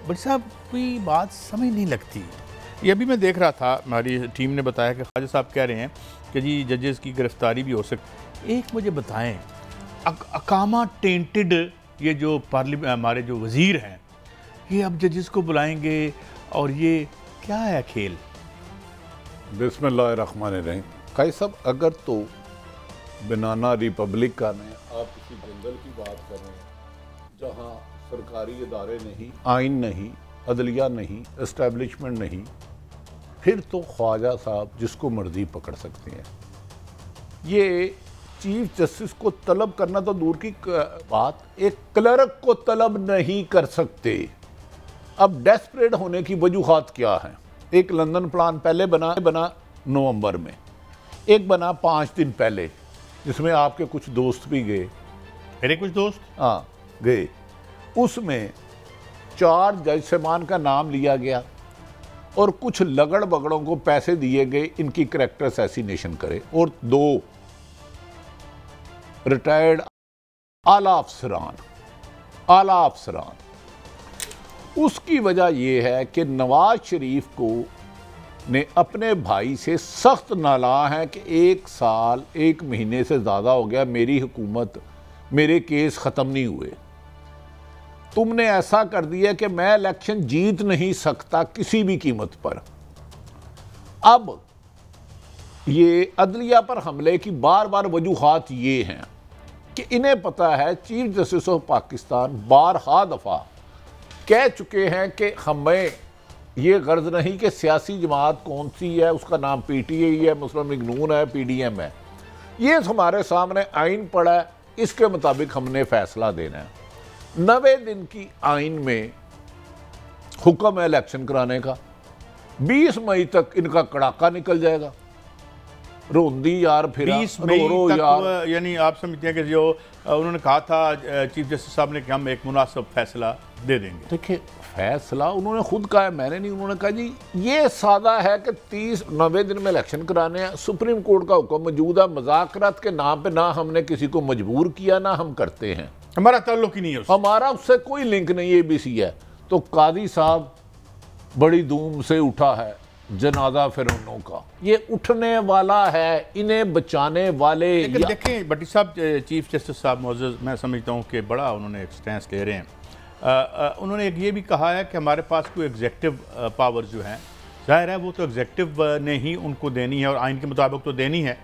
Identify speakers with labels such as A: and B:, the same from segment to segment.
A: But साहब कोई बात समझ नहीं लगती। ये अभी मैं देख रहा था, हमारी टीम ने बताया कि ख्वाजा साहब कह रहे हैं कि जी जजेस की गिरफ्तारी भी हो सकती। एक मुझे बताएं, अकामा टेंटेड ये जो पार्लियामेंट हमारे जो वज़ीर हैं, ये अब जजेस को बुलाएंगे और ये क्या है खेल?
B: बिस्मिल्लाहिर्रहमानिर्रहीम। काई साहब, अगर तो बनाना रिपब्लिक का में आप किसी जंगल की बात कर रहे हैं जहाँ सरकारी इदारे नहीं, आइन नहीं, अदलिया नहीं, इस्टेब्लिशमेंट नहीं, फिर तो ख्वाजा साहब जिसको मर्जी पकड़ सकते हैं। ये चीफ जस्टिस को तलब करना तो दूर की बात, एक क्लर्क को तलब नहीं कर सकते। अब डेस्परेट होने की वजूहात क्या है? एक लंदन प्लान पहले बना नवंबर में, एक बना 5 दिन पहले, जिसमें आपके कुछ दोस्त भी गए।
A: मेरे कुछ दोस्त
B: हाँ गए। उसमें 4 जज साहबान का नाम लिया गया और कुछ लगड़ बगड़ों को पैसे दिए गए इनकी करैक्टर असैसिनेशन करे, और 2 रिटायर्ड आला अफसरान। उसकी वजह यह है कि नवाज शरीफ को ने अपने भाई से सख्त नाला है कि 1 साल 1 महीने से ज़्यादा हो गया मेरी हुकूमत, मेरे केस ख़त्म नहीं हुए, तुमने ऐसा कर दिया कि मैं इलेक्शन जीत नहीं सकता किसी भी कीमत पर। अब ये अदलिया पर हमले की बार बार वजूहात ये हैं कि इन्हें पता है चीफ जस्टिस ऑफ पाकिस्तान बारहा दफ़ा कह चुके हैं कि हमें ये गर्ज नहीं कि सियासी जमात कौन सी है, उसका नाम PTI है, मुस्लिम लीग नून है, PDM है। ये हमारे सामने आइन पड़ा है, इसके मुताबिक हमने फैसला देना है। 90 दिन की आइन में हुक्म है इलेक्शन कराने का। 20 मई तक इनका कड़ाका निकल जाएगा। रोंदी यार फिर
A: 20 मई तक, यानी आप समझते हैं कि जो उन्होंने कहा था चीफ जस्टिस साहब ने कि हम एक मुनासिब फैसला दे देंगे।
B: देखिए, फैसला उन्होंने खुद कहा है, मैंने नहीं। उन्होंने कहा जी ये सादा है कि 90 दिन में इलेक्शन कराने हैं, सुप्रीम कोर्ट का हुक्म मौजूद है, मुज़ाकरात के नाम पे ना हमने किसी को मजबूर किया ना हम करते हैं,
A: हमारा ताल्लुक ही नहीं है उससे।
B: हमारा उससे कोई लिंक नहीं, ABC है। तो कादी साहब बड़ी धूम से उठा है जनाजा फिरौनों का, ये उठने वाला है, इन्हें बचाने वाले।
A: लेकिन देखें भट्टी साहब, चीफ जस्टिस साहब मौजूद, मैं समझता हूँ कि बड़ा उन्होंने एक स्टैंस ले रहे हैं। उन्होंने एक ये भी कहा है कि हमारे पास कोई एग्जेक्टिव पावर जो हैं, जाहिर है वो तो एग्जेक्टिव ने ही उनको देनी है और आइन के मुताबिक तो देनी है,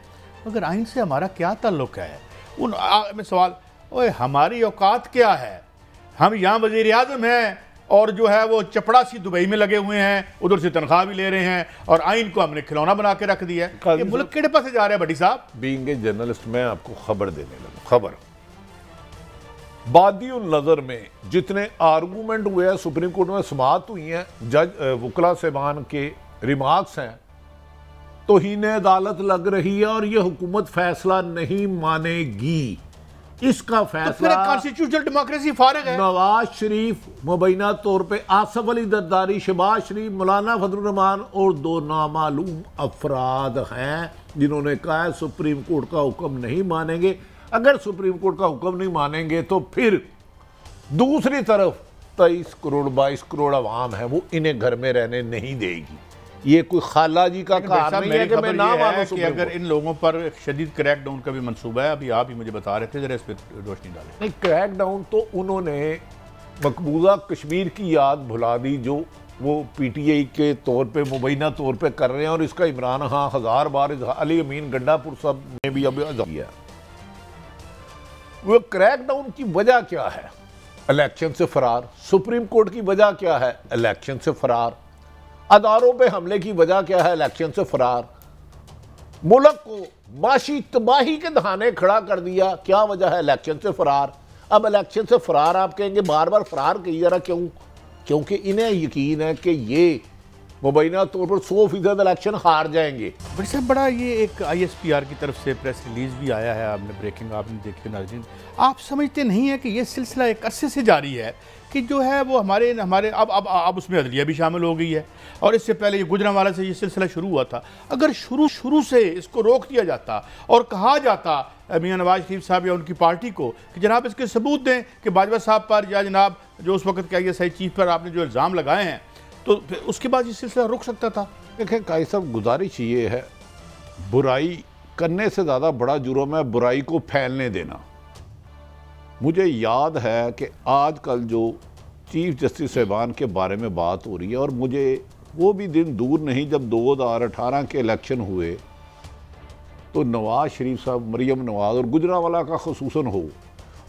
A: मगर आइन से हमारा क्या ताल्लुक है? में सवाल, ओए हमारी औकात क्या है? हम यहाँ वज़ीर आज़म हैं और जो है वो चपड़ा सी दुबई में लगे हुए हैं, उधर से तनख्वाह भी ले रहे हैं और आइन को हमने खिलौना बना के रख दिया है। ये मुल्क केड़े पासे जा रहे हैं भट्टी साहब?
B: बीइंग ए जर्नलिस्ट मैं आपको खबर देने लगा। खबर बादियुल नज़र में जितने आर्गूमेंट हुए हैं, सुप्रीम कोर्ट में समाअत हुई हैं, जज वकला साहबान के रिमार्क्स हैं, तौहीन अदालत लग रही है और ये हुकूमत फैसला नहीं मानेगी। इसका फैसला
A: तो कॉन्स्टिट्यूशनल डेमोक्रेसी फारिग है।
B: नवाज शरीफ मुबैना तौर पे, आसफ अली जरदारी, शहबाज शरीफ, मौलाना फजलुर रहमान और 2 नामालूम अफराद हैं जिन्होंने कहा है सुप्रीम कोर्ट का हुक्म नहीं मानेंगे। अगर सुप्रीम कोर्ट का हुक्म नहीं मानेंगे तो फिर दूसरी तरफ 23 करोड़ 22 करोड़ अवाम है, वो इन्हें घर में रहने नहीं देगी। ये कोई खाला जी का काम नहीं है कि मैं ना मानूं
A: कि अगर इन लोगों पर शदीद क्रैक डाउन का भी मंसूबा है। अभी आप ही मुझे बता रहे थे, जरा इस पर रोशनी डालें।
B: नहीं, क्रैक डाउन तो उन्होंने मकबूजा कश्मीर की याद भुला दी जो वो PTI के तौर पे मुबैना तौर पे कर रहे हैं, और इसका इमरान खान 1000 बार अली अमीन गंडापुर साहब ने भी अब किया। वो क्रैक डाउन की वजह क्या है? इलेक्शन से फरार। सुप्रीम कोर्ट की वजह क्या है? इलेक्शन से फरार। अदारों पे हमले की वजह क्या है? इलेक्शन से फरार। मुल्क को माशी तबाही के दहाने खड़ा कर दिया, क्या वजह है? इलेक्शन से फरार। अब इलेक्शन से फरार आप कहेंगे बार बार फरार कही जा रहा, क्यों? क्योंकि इन्हें यकीन है कि ये मुबैना तौर पर 100% इलेक्शन हार जाएंगे।
A: बड़ी साहब, बड़ा ये एक ISPR की तरफ से प्रेस रिलीज भी आया है, आपने ब्रेकिंग आपने देखी नाज़रीन। आप समझते नहीं है कि ये सिलसिला एक अरसे से जारी है कि जो है वो हमारे अब उसमें अदलिया भी शामिल हो गई है, और इससे पहले ये गुजरांवाला से ये सिलसिला शुरू हुआ था। अगर शुरू से इसको रोक दिया जाता और कहा जाता मियां नवाज शरीफ साहब या उनकी पार्टी को कि जनाब इसके सबूत दें कि बाजवा साहब पर या जनाब जो उस वक्त के ISI चीफ पर आपने जो इल्ज़ाम लगाए हैं, तो फिर उसके बाद ये सिलसिला रुक सकता था।
B: देखें काई साहब, गुजारिश ये है, बुराई करने से ज़्यादा बड़ा जुर्म है बुराई को फैलने देना। मुझे याद है कि आजकल जो चीफ जस्टिस साहिबान के बारे में बात हो रही है, और मुझे वो भी दिन दूर नहीं जब 2018 के इलेक्शन हुए तो नवाज शरीफ साहब, मरियम नवाज और गुजरांवाला का खसूसन हो,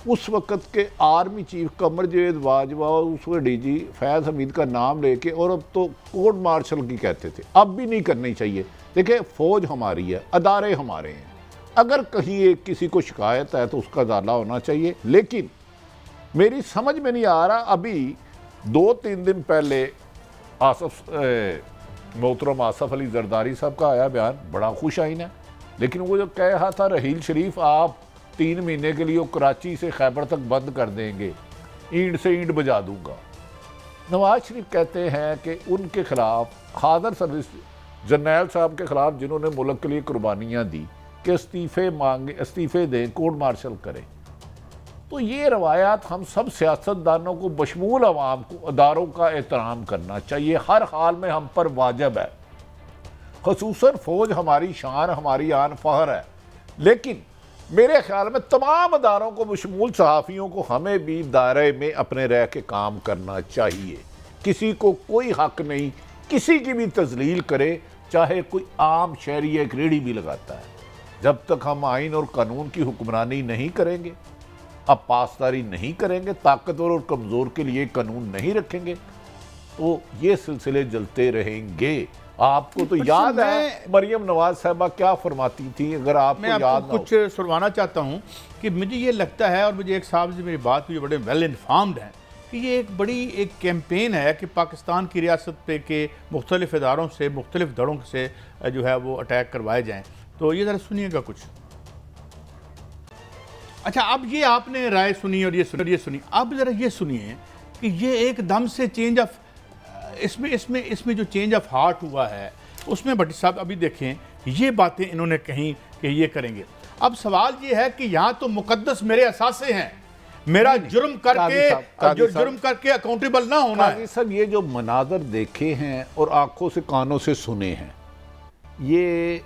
B: उस वक़्त के आर्मी चीफ कमर जावेद बाजवा और उस DG फैज़ हमीद का नाम लेके, और अब तो कोर्ट मार्शल की कहते थे, अब भी नहीं करनी चाहिए। देखिए फ़ौज हमारी है, अदारे हमारे हैं, अगर कहीं एक किसी को शिकायत है तो उसका ज़ाला होना चाहिए। लेकिन मेरी समझ में नहीं आ रहा, अभी 2-3 दिन पहले मोहतरम आसफ अली जरदारी साहब का आया बयान, बड़ा खुश आइन है, लेकिन वो जो कह रहा था रहील शरीफ आप 3 महीने के लिए वो कराची से खैबर तक बंद कर देंगे, ईंट से ईंट बजा दूंगा। नवाज शरीफ कहते हैं कि उनके खिलाफ हादर सर्विस जर्नैल साहब के खिलाफ जिन्होंने मुल्क के लिए कुर्बानियाँ दी कि इस्तीफ़े दें, कोर्ट मार्शल करें। तो ये रवायात हम सब सियासतदानों को बशमूल अवाम को अदारों का एहतराम करना चाहिए, हर हाल में हम पर वाजिब है। खसूसन फ़ौज हमारी शान, हमारी आन फ़ख्र है, लेकिन मेरे ख्याल में तमाम अदारों को बशमूल सहाफ़ियों को हमें भी दायरे में अपने रह के काम करना चाहिए। किसी को कोई हक नहीं किसी की भी तजलील करे, चाहे कोई आम शहरी एक रेहड़ी भी लगाता है। जब तक हम आइन और कानून की हुक्मरानी नहीं करेंगे, अब पासदारी नहीं करेंगे, ताकतवर और कमज़ोर के लिए कानून नहीं रखेंगे, तो ये सिलसिले जलते रहेंगे। आपको तो याद है मरियम नवाज साहबा क्या फरमाती थी, अगर आपको याद ना हो।
A: कुछ सुनवाना चाहता हूँ कि मुझे ये लगता है, और मुझे एक साहब से मेरी बात हुई, बड़े वेल इन्फॉर्म्ड हैं, कि ये एक बड़ी एक कैंपेन है कि पाकिस्तान की रियासत पे के मुख्तलिफ इदारों से, मुख्तलिफ धड़ों से जो है वो अटैक करवाए जाएँ। तो ये ज़रा सुनिएगा कुछ। अच्छा, अब ये आपने राय सुनी और ये सुनी, अब ज़रा ये सुनिए कि ये एकदम से चेंज ऑफ इसमें जो चेंज ऑफ हार्ट हुआ है उसमें भट्टी साहब अभी देखें ये बातें इन्होंने कहीं कि ये करेंगे। अब सवाल ये है कि यहाँ तो मुकद्दस मेरे असासे हैं, मेरा जुर्म करके अकाउंटेबल ना होना है।
B: सब ये जो मनाजर देखे हैं और आंखों से कानों से सुने हैं, ये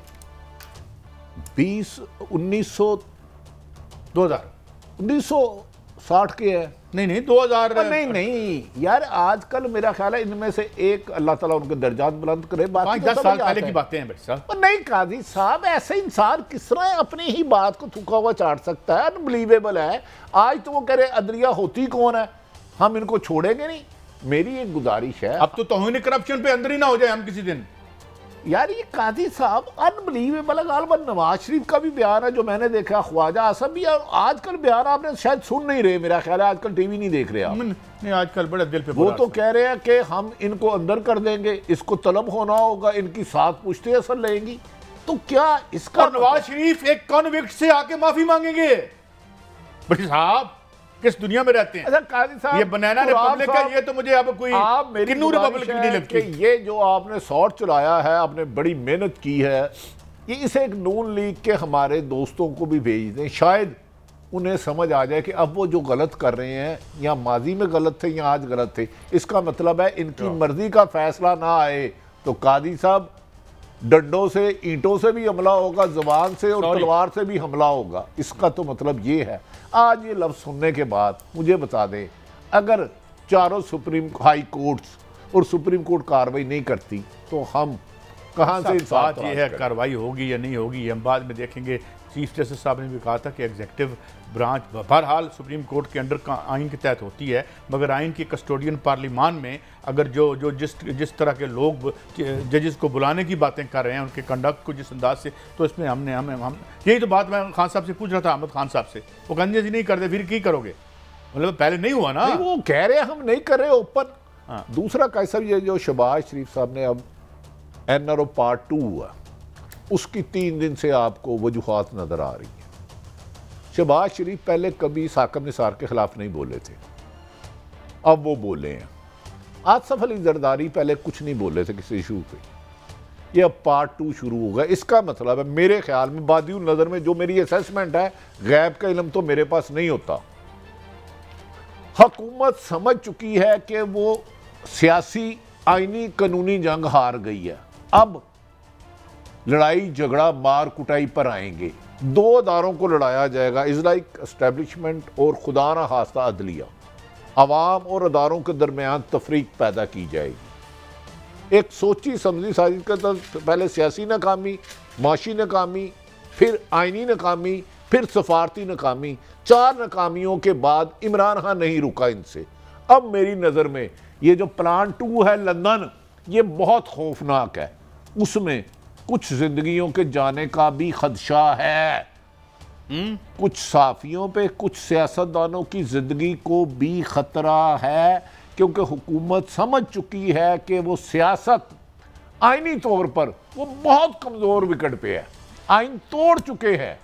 B: 1960 के है।
A: नहीं 2000
B: नहीं यार, आजकल मेरा ख्याल है इनमें से एक, अल्लाह ताला उनके दरजात बुलंद करे,
A: 5-10 साल पहले की बातें हैं भाई साहब।
B: नहीं काजी साहब, ऐसे इंसान किस तरह अपनी ही बात को थूका हुआ चाट सकता है? अनबिलीवेबल है। आज तो वो कह रहे अदलिया होती कौन है, हम इनको छोड़ेंगे नहीं। मेरी एक गुजारिश है, अब
A: तो तौहीन करप्शन पे अंदर ही ना हो जाए हम किसी दिन।
B: यार ये काजी साहब अनबिलीवेबल है। गालबन नवाज शरीफ का भी बयान है जो मैंने देखा, ख्वाजा आसफ भी, आजकल बयान आपने शायद सुन नहीं रहे, मेरा ख्याल है आजकल टीवी नहीं देख रहे आप।
A: नहीं, आजकल बड़े दिल पे
B: वो तो कह रहे हैं कि हम इनको अंदर कर देंगे, इसको तलब होना होगा, इनकी साथ पुश्ते असर लेंगी। तो क्या इसका
A: नवाज शरीफ एक कॉन्विक्ट से आके माफी मांगेंगे? भाई साहब किस दुनिया में रहते हैं?
B: अच्छा काजी साहब,
A: ये बनाना रिपब्लिक है, ये तो मुझे अब कोई किन्नू रिपब्लिक नहीं लगती।
B: ये जो आपने शॉट चलाया है, आपने बड़ी मेहनत की है, ये इसे एक नून लीग के हमारे दोस्तों को भी भेज दें, शायद उन्हें समझ आ जाए कि अब वो जो गलत कर रहे हैं, या माजी में गलत थे या आज गलत थे। इसका मतलब है इनकी मर्जी का फैसला ना आए तो काजी साहब डंडों से, ईंटों से भी हमला होगा, जबान से और तलवार से भी हमला होगा। इसका तो मतलब ये है। आज ये लफ्ज़ सुनने के बाद मुझे बता दें, अगर चारों सुप्रीम हाई कोर्ट्स और सुप्रीम कोर्ट कार्रवाई नहीं करती तो हम कहाँ से
A: बात ये है कार्रवाई होगी या नहीं होगी हम बाद में देखेंगे। चीफ जस्टिस साहब ने भी कहा था कि एग्जीक्यूटिव ब्रांच बहरहाल सुप्रीम कोर्ट के अंडर का आइन के तहत होती है, मगर आइन की कस्टोडियन पार्लिमान में अगर जो जिस तरह के लोग जजेस को बुलाने की बातें कर रहे हैं, उनके कंडक्ट को जिस अंदाज से, तो इसमें हम यही तो बात मैं खान साहब से पूछ रहा था, अहमद खान साहब से। वो कहते जी नहीं करते, फिर क्या करोगे? मतलब पहले नहीं हुआ ना,
B: वो कह रहे हम नहीं कर रहे ओपन। दूसरा कैसा, ये जो शहबाज शरीफ साहब ने अब NRO पार्ट 2 हुआ, उसकी 3 दिन से आपको वजूहात नज़र आ रही है। शहबाज शरीफ पहले कभी साकिब निसार के खिलाफ नहीं बोले थे, अब वो बोले हैं। आसिफ अली जरदारी पहले कुछ नहीं बोले थे किसी इशू पे, ये अब पार्ट 2 शुरू होगा। इसका मतलब है मेरे ख्याल में, बादियों नज़र में, जो मेरी असेसमेंट है, गैब का इल्म तो मेरे पास नहीं होता, हुकूमत समझ चुकी है कि वो सियासी आईनी कानूनी जंग हार गई है। अब लड़ाई झगड़ा मार कुटाई पर आएंगे, 2 अदारों को लड़ाया जाएगा, इजलाइक एस्टेब्लिशमेंट और खुदा ना खास्ता अदलिया। अवाम और अदारों के दरमियान तफरीक पैदा की जाएगी। एक सोची समझी साजिश का तो पहले सियासी नाकामी, माशी नाकामी, फिर आइनी नाकामी, फिर सफारती नाकामी, 4 नाकामियों के बाद इमरान खान नहीं रुका इनसे। अब मेरी नज़र में ये जो प्लान 2 है लंदन, ये बहुत खौफनाक है। उसमें कुछ जिंदगियों के जाने का भी खदशा है, कुछ साफियों पे, कुछ सियासतदानों की जिंदगी को भी खतरा है, क्योंकि हुकूमत समझ चुकी है कि वो सियासत आईनी तौर पर वो बहुत कमजोर विकेट पे है, आइन तोड़ चुके हैं।